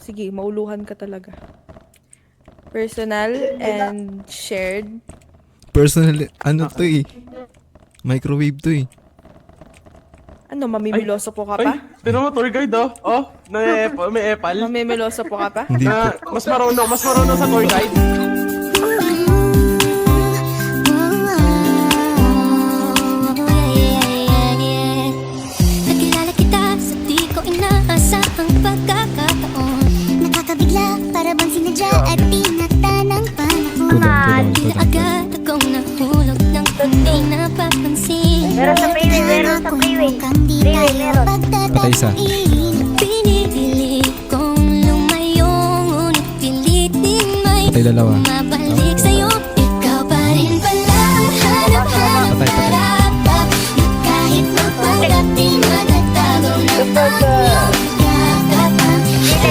Sige, mauluhan ka talaga. Personal and shared. Personal, ano to eh. Microwave to eh. Ano, mamimiloso po ka Ay, pa? tinan mo tour guide oh. Oh, may epal. Mamimiloso po ka pa? Hindi po. Na, mas marunong sa tour guide. Nakilala kita sa di ko inaasahang pagkakataon. Nakakabigla, para bang sinadya at tinakda ng panahon. Tila agad akong nahulog ng hindi napapansin. Meron sa freeway, meron sa freeway. Freeway, meron. Patay isa. Pinipili kong lumayo, ngunit pilitin may Patay dalawa. mabalik sa'yo. Ikaw pa rin pala ang hanap-hanap Patay, patay. para kahit magpanggap di matatago ng iyong yakap.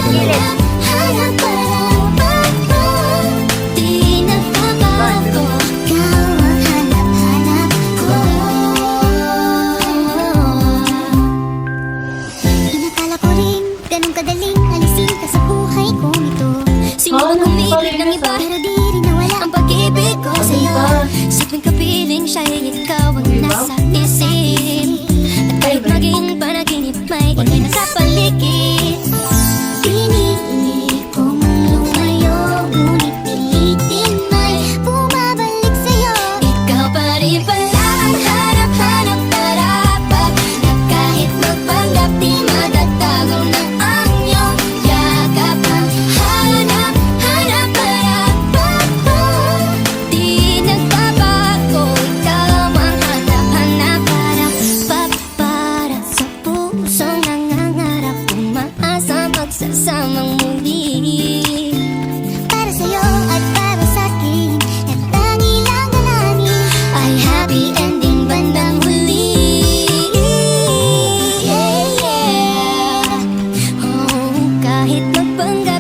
Gilid. Hanap para di nagbabago. Ikaw ang hanap-hanap ko. Inakala ko rin ganun kadaling alisin ka sa buhay kong ito. Sino bang humibig ng iba, pero di rin nawala ang pag-ibig ko sa'yo. Sa tuwing kapiling siya'y ikaw ang nasa isip. At kahit maging panaginip may ikay na sa paligid. Pinili kong lumayo, ngunit pilitin may bumabalik sa'yo. Ikaw pa rin pala ang hanap-hanap para na kahit magpanggap di matatago ng ang iyong yakap. Ang hanap-hanap para di nagbabago. Ikaw ang hanap-hanap para sa pusong nangangarap, umaasa magsasamang muli. Para sa'yo at para sa'kin, at tangilang dalangin ay happy ending bandang huli. Yeah, yeah. Oh, kahit magpanggap